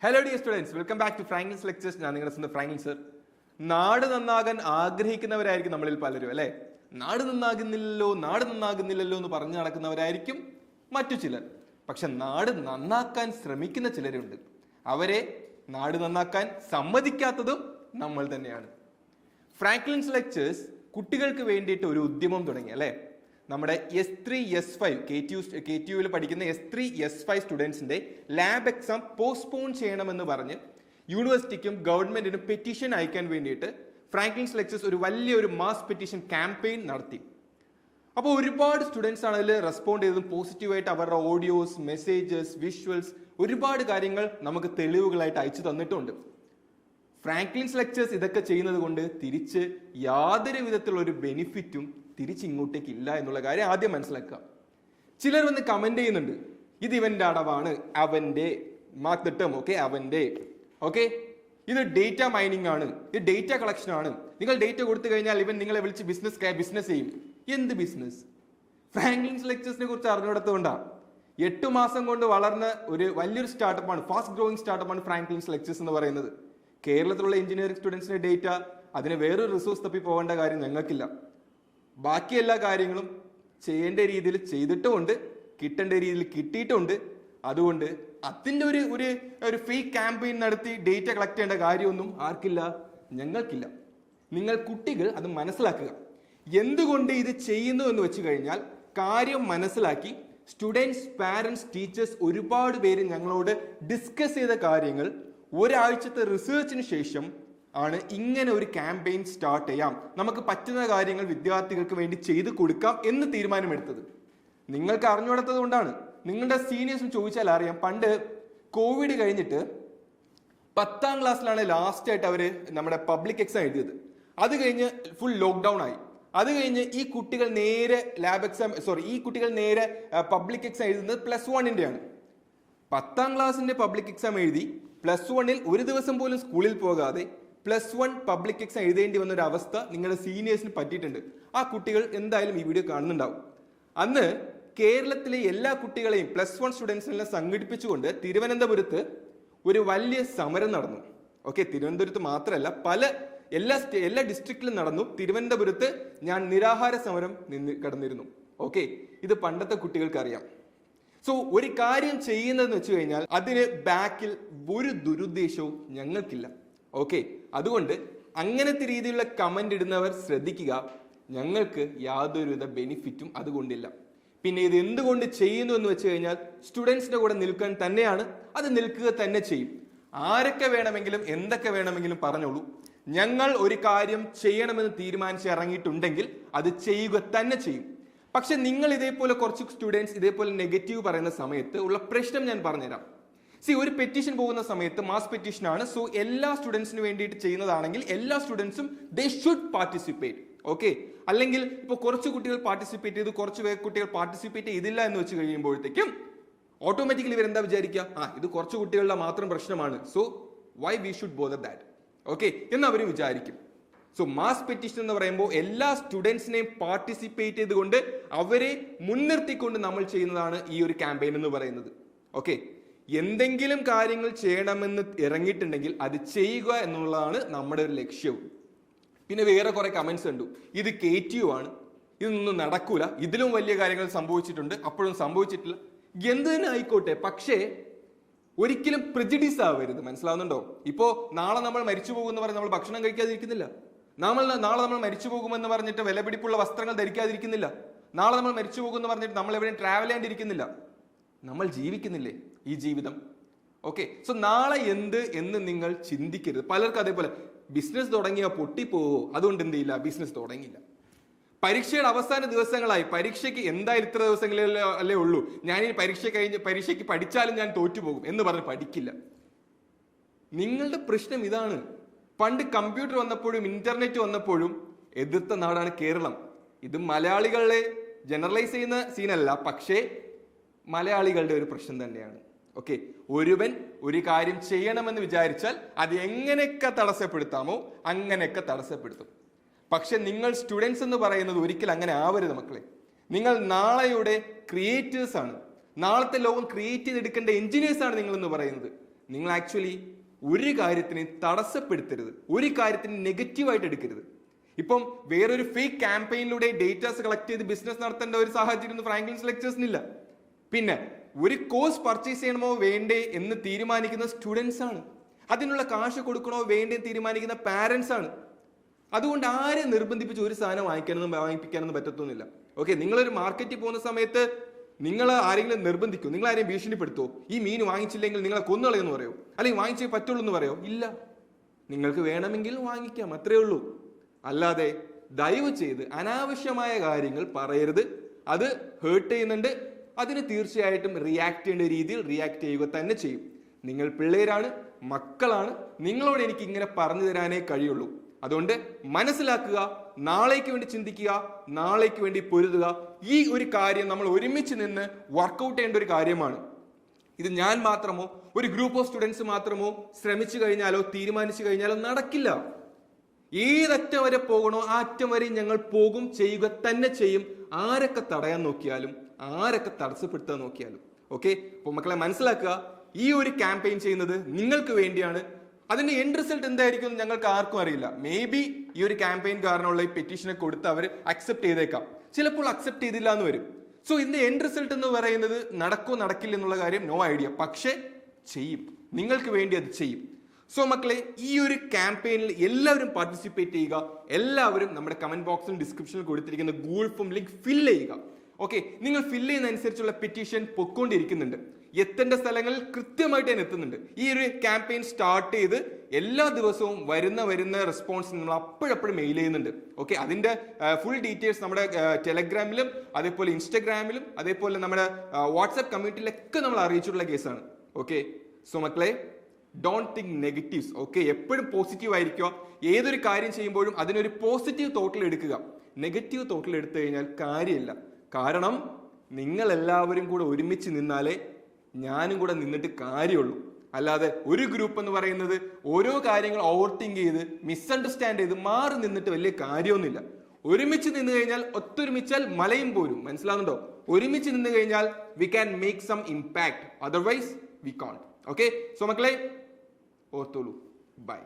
Hello dear students, welcome back to Franklin's lectures. ഞാൻ നിങ്ങളുടെ സ്വന്തം ഫ്രാങ്ക്ലിൻ സർ. നാട് നന്നാകാൻ ആഗ്രഹിക്കുന്നവരായിരിക്കും നമ്മളിൽ പലരും, അല്ലെ? നാട് നന്നാകുന്നില്ലല്ലോ എന്ന് പറഞ്ഞു നടക്കുന്നവരായിരിക്കും മറ്റു ചിലർ. പക്ഷെ നാട് നന്നാക്കാൻ ശ്രമിക്കുന്ന ചിലരുണ്ട്. അവരെ നാട് നന്നാക്കാൻ സമ്മതിക്കാത്തതും നമ്മൾ തന്നെയാണ്. ഫ്രാങ്ക്ലിൻസ് ലെക്ചേഴ്സ് കുട്ടികൾക്ക് വേണ്ടിയിട്ട് ഒരു ഉദ്യമം തുടങ്ങി, അല്ലെ? നമ്മുടെ S3 S5 KTUവിൽ പഠിക്കുന്ന S3 S5 സ്റ്റുഡൻസിന്റെ lab exam postpone ചെയ്യണമെന്ന് പറഞ്ഞ് യൂണിവേഴ്സിറ്റിക്കും ഗവൺമെന്റിനും പെറ്റീഷൻ അയക്കാൻ വേണ്ടിയിട്ട് ഫ്രാങ്ക്ലിൻസ് ലെക്ചേഴ്സ് ഒരു വലിയൊരു മാസ് പെറ്റീഷൻ ക്യാമ്പയിൻ നടത്തി. അപ്പോൾ ഒരുപാട് സ്റ്റുഡൻസ് ആണ് അതിൽ റെസ്പോണ്ട് ചെയ്തതും പോസിറ്റീവായിട്ട് അവരുടെ ഓഡിയോസ്, മെസ്സേജസ്, വിഷ്വൽസ്, ഒരുപാട് കാര്യങ്ങൾ നമുക്ക് തെളിവുകളായിട്ട് അയച്ചു തന്നിട്ടുണ്ട്. ഫ്രാങ്ക്ലിൻസ് ലെക്ചേഴ്സ് ഇതൊക്കെ ചെയ്യുന്നത് കൊണ്ട് തിരിച്ച് യാതൊരു വിധത്തിലുള്ള ഒരു ബെനിഫിറ്റും തിരിച്ചിങ്ങോട്ടേക്ക് ഇല്ല എന്നുള്ള കാര്യം ആദ്യം മനസ്സിലാക്കുക. ചിലർ വന്ന് കമന്റ് ചെയ്യുന്നുണ്ട്, ഇത് ഇവന്റെ അടവാണ്, അവന്റെ മാർക്ക് ദ ടേം, ഓക്കെ, അവന്റെ, ഓക്കെ, ഇത് ഡേറ്റ മൈനിങ് ആണ്, ഇത് ഡേറ്റ കളക്ഷൻ ആണ്, നിങ്ങൾ ഡേറ്റ കൊടുത്തു കഴിഞ്ഞാൽ ഇവൻ നിങ്ങളെ വിളിച്ച് ബിസിനസ് ചെയ്യും. എന്ത് ബിസിനസ്? ഫ്രാങ്ക്ലിൻസ് ലെക്ചേഴ്സിനെ കുറിച്ച് അറിഞ്ഞുകൊടുത്തുകൊണ്ടാണ് 8 മാസം കൊണ്ട് വളർന്ന ഒരു വലിയൊരു സ്റ്റാർട്ടപ്പാണ്, ഫാസ്റ്റ് ഗ്രോയിങ് സ്റ്റാർട്ടപ്പാണ് ഫ്രാങ്ക്ലിൻസ് ലെക്ചേഴ്സ് എന്ന് പറയുന്നത്. കേരളത്തിലുള്ള എഞ്ചിനീയറിംഗ് സ്റ്റുഡൻസിന്റെ ഡേറ്റ, അതിന് വേറൊരു റിസോഴ്സ് തപ്പി പോകേണ്ട കാര്യം ഞങ്ങൾക്കില്ല. ബാക്കി എല്ലാ കാര്യങ്ങളും ചെയ്യേണ്ട രീതിയിൽ ചെയ്തിട്ടുമുണ്ട്, കിട്ടേണ്ട രീതിയിൽ കിട്ടിയിട്ടുണ്ട്. അതുകൊണ്ട് അതിൻ്റെ ഒരു ഫേക്ക് ക്യാമ്പയിൻ നടത്തി ഡേറ്റ കളക്ട് ചെയ്യേണ്ട കാര്യമൊന്നും ആർക്കില്ല, ഞങ്ങൾക്കില്ല. നിങ്ങൾ കുട്ടികൾ അത് മനസ്സിലാക്കുക. എന്തുകൊണ്ട് ഇത് ചെയ്യുന്നു എന്ന് വെച്ച് കഴിഞ്ഞാൽ കാര്യം മനസ്സിലാക്കി സ്റ്റുഡൻസ്, പാരൻസ്, ടീച്ചേഴ്സ് ഒരുപാട് പേര് ഞങ്ങളോട് ഡിസ്കസ് ചെയ്ത കാര്യങ്ങൾ ഒരാഴ്ചത്തെ റിസർച്ചിന് ശേഷം ആണ് ഇങ്ങനെ ഒരു ക്യാമ്പയിൻ സ്റ്റാർട്ട് ചെയ്യാം, നമുക്ക് പറ്റുന്ന കാര്യങ്ങൾ വിദ്യാർത്ഥികൾക്ക് വേണ്ടി ചെയ്തു കൊടുക്കാം എന്ന് തീരുമാനമെടുത്തത്. നിങ്ങൾക്ക് അറിഞ്ഞുകൊടുത്തത് കൊണ്ടാണ്. നിങ്ങളുടെ സീനിയേഴ്സും ചോദിച്ചാൽ അറിയാം, പണ്ട് കോവിഡ് കഴിഞ്ഞിട്ട് 10ാം ക്ലാസ്സിലാണ് ലാസ്റ്റ് ആയിട്ട് അവര് നമ്മുടെ പബ്ലിക് എക്സാം എഴുതിയത്. അത് കഴിഞ്ഞ് ഫുൾ ലോക്ക്ഡൌൺ ആയി. അത് കഴിഞ്ഞ് ഈ കുട്ടികൾ നേരെ പബ്ലിക് എക്സാം എഴുതുന്നത് +1 ആണ്. 10ാം ക്ലാസ്സിന്റെ പബ്ലിക് എക്സാം എഴുതി +1 ഒരു ദിവസം പോലും സ്കൂളിൽ പോകാതെ +1 പബ്ലിക് എക്സാം എഴുതേണ്ടി വന്ന ഒരു അവസ്ഥ നിങ്ങളുടെ സീനിയേഴ്സിന് പറ്റിയിട്ടുണ്ട്. ആ കുട്ടികൾ എന്തായാലും ഈ വീഡിയോ കാണുന്നുണ്ടാവും. അന്ന് കേരളത്തിലെ എല്ലാ കുട്ടികളെയും +1 സ്റ്റുഡൻസിനെല്ലാം സംഘടിപ്പിച്ചുകൊണ്ട് തിരുവനന്തപുരത്ത് ഒരു വലിയ സമരം നടന്നു. ഓക്കെ, തിരുവനന്തപുരത്ത് മാത്രമല്ല, എല്ലാ ഡിസ്ട്രിക്റ്റിലും നടന്നു. തിരുവനന്തപുരത്ത് ഞാൻ നിരാഹാര സമരം കടന്നിരുന്നു. ഓക്കെ, ഇത് പണ്ടത്തെ കുട്ടികൾക്ക് അറിയാം. സോ ഒരു കാര്യം ചെയ്യുന്നതെന്ന് വെച്ച് കഴിഞ്ഞാൽ അതിന് ബാക്കിൽ ഒരു ദുരുദ്ദേശവും ഞങ്ങൾക്കില്ല. ഓക്കെ, അതുകൊണ്ട് അങ്ങനത്തെ രീതിയിലുള്ള കമന്റ് ഇടുന്നവർ ശ്രദ്ധിക്കുക. ഞങ്ങൾക്ക് യാതൊരുവിധ ബെനിഫിറ്റും അതുകൊണ്ടില്ല. പിന്നെ ഇത് എന്തുകൊണ്ട് ചെയ്യുന്നു എന്ന് വെച്ച് കഴിഞ്ഞാൽ സ്റ്റുഡൻസിന്റെ കൂടെ നിൽക്കാൻ തന്നെയാണ്. അത് നിൽക്കുക തന്നെ ചെയ്യും. ആരൊക്കെ വേണമെങ്കിലും എന്തൊക്കെ വേണമെങ്കിലും പറഞ്ഞോളൂ. ഞങ്ങൾ ഒരു കാര്യം ചെയ്യണമെന്ന് തീരുമാനിച്ച് ഇറങ്ങിയിട്ടുണ്ടെങ്കിൽ അത് ചെയ്യുക തന്നെ ചെയ്യും. പക്ഷെ നിങ്ങൾ ഇതേപോലെ കുറച്ച് സ്റ്റുഡൻസ് ഇതേപോലെ നെഗറ്റീവ് പറയുന്ന സമയത്ത് ഉള്ള പ്രശ്നം ഞാൻ പറഞ്ഞുതരാം. ഒരു പെറ്റീഷൻ പോകുന്ന സമയത്ത് മാസ് പെറ്റീഷൻ ആണ്. സോ എല്ലാ സ്റ്റുഡൻസിന് വേണ്ടിയിട്ട് ചെയ്യുന്നതാണെങ്കിൽ എല്ലാ സ്റ്റുഡൻസും ദേ ഷുഡ് പാർട്ടിസിപ്പേറ്റ്. ഓക്കെ, അല്ലെങ്കിൽ ഇപ്പോൾ കുറച്ച് കുട്ടികൾ പാർട്ടിസിപ്പേറ്റ് ചെയ്തു, കുറച്ച് കുട്ടികൾ പാർട്ടിസിപ്പേറ്റ് ചെയ്തില്ല എന്ന് വെച്ച് കഴിയുമ്പോഴത്തേക്കും ഓട്ടോമാറ്റിക്കലി ഇവരെന്താ വിചാരിക്കുക, ഇത് കുറച്ച് കുട്ടികളുടെ മാത്രം പ്രശ്നമാണ്, so why we should bother that, okay എന്ന് അവർ വിചാരിക്കും. സോ മാസ് പെറ്റീഷൻ എന്ന് പറയുമ്പോൾ എല്ലാ സ്റ്റുഡൻസിനെയും പാർട്ടിസിപ്പേറ്റ് ചെയ്തുകൊണ്ട് അവരെ മുൻനിർത്തിക്കൊണ്ട് നമ്മൾ ചെയ്യുന്നതാണ് ഈ ഒരു ക്യാമ്പയിൻ എന്ന് പറയുന്നത്. ഓക്കെ, എന്തെങ്കിലും കാര്യങ്ങൾ ചെയ്യണമെന്ന് ഇറങ്ങിയിട്ടുണ്ടെങ്കിൽ അത് ചെയ്യുക എന്നുള്ളതാണ് നമ്മുടെ ഒരു ലക്ഷ്യവും. പിന്നെ വേറെ കുറെ കമന്റ്സ് കണ്ടു, ഇത് KTU ആണ്, ഇതൊന്നും നടക്കൂല, ഇതിലും വലിയ കാര്യങ്ങൾ സംഭവിച്ചിട്ടുണ്ട്, അപ്പോഴും സംഭവിച്ചിട്ടില്ല. എന്ത് തന്നെ ആയിക്കോട്ടെ, പക്ഷേ ഒരിക്കലും പ്രെജുഡീസ് ആവരുത്. മനസ്സിലാവുന്നുണ്ടോ? ഇപ്പോ നാളെ നമ്മൾ മരിച്ചു പോകുമെന്ന് പറഞ്ഞ് നമ്മൾ ഭക്ഷണം കഴിക്കാതിരിക്കുന്നില്ല. നാളെ നമ്മൾ മരിച്ചു പോകുമെന്ന് പറഞ്ഞിട്ട് വിലപിടിപ്പുള്ള വസ്ത്രങ്ങൾ ധരിക്കാതിരിക്കുന്നില്ല. നാളെ നമ്മൾ മരിച്ചു പോകുമെന്ന് പറഞ്ഞിട്ട് നമ്മൾ എവിടെയും ട്രാവൽ ചെയ്യാണ്ടിരിക്കുന്നില്ല. നമ്മൾ ജീവിക്കുന്നില്ലേ ഈ ജീവിതം? ഓക്കെ, സോ നാളെ എന്ന് നിങ്ങൾ ചിന്തിക്കരുത്. പലർക്കും അതേപോലെ ബിസിനസ് തുടങ്ങിയ പൊട്ടിപ്പോവോ, അതുകൊണ്ട് എന്ത് ചെയ്യില്ല, ബിസിനസ് തുടങ്ങിയില്ല. പരീക്ഷയുടെ അവസാന ദിവസങ്ങളായി, പരീക്ഷയ്ക്ക് എന്തായാലും ഇത്ര ദിവസങ്ങളല്ലേ ഉള്ളൂ, ഞാനിനി പരീക്ഷയ്ക്ക് പഠിച്ചാലും ഞാൻ തോറ്റുപോകും എന്ന് പറഞ്ഞ് പഠിക്കില്ല. നിങ്ങളുടെ പ്രശ്നം ഇതാണ്. പണ്ട് കമ്പ്യൂട്ടർ വന്നപ്പോഴും ഇന്റർനെറ്റ് വന്നപ്പോഴും എതിർത്ത നാടാണ് കേരളം. ഇത് മലയാളികളെ ജനറലൈസ് ചെയ്യുന്ന സീനല്ല, പക്ഷേ മലയാളികളുടെ ഒരു പ്രശ്നം തന്നെയാണ്. ഓക്കെ, ഒരുവൻ ഒരു കാര്യം ചെയ്യണമെന്ന് വിചാരിച്ചാൽ അത് എങ്ങനെയൊക്കെ തടസ്സപ്പെടുത്താമോ അങ്ങനെയൊക്കെ തടസ്സപ്പെടുത്തും. പക്ഷെ നിങ്ങൾ സ്റ്റുഡൻസ് എന്ന് പറയുന്നത് ഒരിക്കലും അങ്ങനെ ആവരുത് മക്കളെ. നിങ്ങൾ നാളെയുടെ ക്രിയേറ്റേഴ്സ് ആണ്. നാളത്തെ ലോകം ക്രിയേറ്റ് ചെയ്തെടുക്കേണ്ട എഞ്ചിനീയേഴ്സ് ആണ് നിങ്ങൾ എന്ന് പറയുന്നത്. നിങ്ങൾ ആക്ച്വലി ഒരു കാര്യത്തിന് തടസ്സപ്പെടുത്തരുത്, ഒരു കാര്യത്തിന് നെഗറ്റീവായിട്ട് എടുക്കരുത്. ഇപ്പം വേറൊരു ഫേക്ക് ക്യാമ്പയിനിലൂടെ ഡേറ്റാസ് കളക്ട് ചെയ്ത് ബിസിനസ് നടത്തേണ്ട ഒരു സാഹചര്യം ഫ്രാങ്ക്ലിൻസ് ലെക്ചേഴ്സിനില്ല. പിന്നെ ഒരു കോഴ്സ് പർച്ചേസ് ചെയ്യണമോ വേണ്ടേ എന്ന് തീരുമാനിക്കുന്ന സ്റ്റുഡൻസ് ആണ്. അതിനുള്ള കാശ് കൊടുക്കണോ വേണ്ടേ തീരുമാനിക്കുന്ന പാരന്റ്സ് ആണ്. അതുകൊണ്ട് ആരെ നിർബന്ധിപ്പിച്ച് ഒരു സാധനം വാങ്ങിപ്പിക്കാനൊന്നും പറ്റത്തൊന്നുമില്ല. ഓക്കെ, നിങ്ങളൊരു മാർക്കറ്റിൽ പോകുന്ന സമയത്ത് നിങ്ങൾ ആരെങ്കിലും നിർബന്ധിക്കോ? നിങ്ങൾ ആരെയും ഭീഷണിപ്പെടുത്തോ? ഈ മീൻ വാങ്ങിച്ചില്ലെങ്കിൽ നിങ്ങളെ കൊന്നുകളയെന്ന് പറയോ? അല്ലെങ്കിൽ വാങ്ങിച്ചേ പറ്റുള്ളൂ എന്ന് പറയോ? ഇല്ല, നിങ്ങൾക്ക് വേണമെങ്കിൽ വാങ്ങിക്കാം, അത്രേ ഉള്ളൂ. അല്ലാതെ ദയവ് ചെയ്ത് അനാവശ്യമായ കാര്യങ്ങൾ പറയരുത്. അത് ഹേർട്ട് ചെയ്യുന്നുണ്ട്. അതിന് തീർച്ചയായിട്ടും റിയാക്ട് ചെയ്യേണ്ട രീതിയിൽ റിയാക്ട് ചെയ്യുക തന്നെ ചെയ്യും. നിങ്ങൾ പിള്ളേരാണ്, മക്കളാണ്. നിങ്ങളോട് എനിക്ക് ഇങ്ങനെ പറഞ്ഞു തരാനേ കഴിയുള്ളൂ. അതുകൊണ്ട് മനസ്സിലാക്കുക, നാളേക്ക് വേണ്ടി ചിന്തിക്കുക, നാളേക്ക് വേണ്ടി പൊരുതുക. ഈ ഒരു കാര്യം നമ്മൾ ഒരുമിച്ച് നിന്ന് വർക്കൗട്ട് ചെയ്യേണ്ട ഒരു കാര്യമാണ്. ഇത് ഞാൻ മാത്രമോ ഒരു ഗ്രൂപ്പ് ഓഫ് സ്റ്റുഡൻസ് മാത്രമോ ശ്രമിച്ചു കഴിഞ്ഞാലോ തീരുമാനിച്ചു കഴിഞ്ഞാലോ നടക്കില്ല. ഏതറ്റം വരെ പോകണോ ആ അറ്റം വരെ ഞങ്ങൾ പോകും, ചെയ്യുക തന്നെ ചെയ്യും. ആരൊക്കെ തടയാൻ നോക്കിയാലും, ആരൊക്കെ തടസ്സപ്പെടുത്താൻ നോക്കിയാലും. ഓക്കെ, അപ്പോൾ മക്കളെ മനസ്സിലാക്കുക, ഈ ഒരു ക്യാമ്പയിൻ ചെയ്യുന്നത് നിങ്ങൾക്ക് വേണ്ടിയാണ്. അതിന്റെ എൻഡ് റിസൾട്ട് എന്തായിരിക്കും ഞങ്ങൾക്ക് ആർക്കും അറിയില്ല. മേ ബി ഈ ഒരു ക്യാമ്പയിൻ കാരണമുള്ള ഈ പെറ്റീഷനെ കൊടുത്ത് അവർ അക്സെപ്റ്റ് ചെയ്തേക്കാം, ചിലപ്പോൾ അക്സെപ്റ്റ് ചെയ്തില്ല എന്ന് വരും. സോ ഇതിന്റെ എൻഡ് റിസൾട്ട് എന്ന് പറയുന്നത് നടക്കോ നടക്കില്ല എന്നുള്ള കാര്യം നോ ഐഡിയ. പക്ഷേ ചെയ്യും, നിങ്ങൾക്ക് വേണ്ടി അത് ചെയ്യും. സോ മക്കളെ, ഈ ഒരു ക്യാമ്പയിനിൽ എല്ലാവരും പാർട്ടിസിപ്പേറ്റ് ചെയ്യുക. എല്ലാവരും നമ്മുടെ കമന്റ് ബോക്സിലും ഡിസ്ക്രിപ്ഷനിൽ കൊടുത്തിരിക്കുന്ന ഗൂഗിൾ ഫോം ലിങ്ക് ഫില്ല് ചെയ്യുക. ഓക്കെ, നിങ്ങൾ ഫില്ല് ചെയ്യുന്ന അനുസരിച്ചുള്ള പെറ്റീഷൻ പൊക്കോണ്ടിരിക്കുന്നുണ്ട്. എത്തേണ്ട സ്ഥലങ്ങളിൽ കൃത്യമായിട്ട് തന്നെ എത്തുന്നുണ്ട്. ഈ ഒരു ക്യാമ്പയിൻ സ്റ്റാർട്ട് ചെയ്ത് എല്ലാ ദിവസവും വരുന്ന റെസ്പോൺസ് നമ്മൾ അപ്പോഴപ്പോഴും മെയിൽ ചെയ്യുന്നുണ്ട്. ഓക്കെ, അതിന്റെ ഫുൾ ഡീറ്റെയിൽസ് നമ്മുടെ ടെലഗ്രാമിലും അതേപോലെ ഇൻസ്റ്റഗ്രാമിലും അതേപോലെ നമ്മുടെ വാട്സ്ആപ്പ് കമ്മ്യൂണിറ്റിയിലൊക്കെ നമ്മൾ അറിയിച്ചിട്ടുള്ള കേസാണ്. ഓക്കെ, സോ മക്കളെ, ഡോണ്ട് തിങ്ക് നെഗറ്റീവ്സ്. ഓക്കെ, എപ്പോഴും പോസിറ്റീവ് ആയിരിക്കുക. ഏതൊരു കാര്യം ചെയ്യുമ്പോഴും അതിനൊരു പോസിറ്റീവ് തോട്ടിൽ എടുക്കുക. നെഗറ്റീവ് തോട്ടിൽ എടുത്തു കഴിഞ്ഞാൽ കാര്യമില്ല. കാരണം നിങ്ങൾ എല്ലാവരും കൂടെ ഒരുമിച്ച് നിന്നാലേ ഞാനും കൂടെ നിന്നിട്ട് കാര്യമുള്ളൂ. അല്ലാതെ ഒരു ഗ്രൂപ്പ് എന്ന് പറയുന്നത് ഓരോ കാര്യങ്ങൾ ഓവർ തിങ്ക് ചെയ്ത് മിസ്അണ്ടർസ്റ്റാൻഡ് ചെയ്ത് മാറി നിന്നിട്ട് വലിയ കാര്യമൊന്നുമില്ല. ഒരുമിച്ച് നിന്ന് കഴിഞ്ഞാൽ, ഒത്തൊരുമിച്ചാൽ മലയും പോരും. മനസ്സിലാവുന്നുണ്ടോ? ഒരുമിച്ച് നിന്ന് കഴിഞ്ഞാൽ we can make some impact, otherwise we can't. Okay, so മക്കളെ ഓർത്തോളൂ. ബൈ.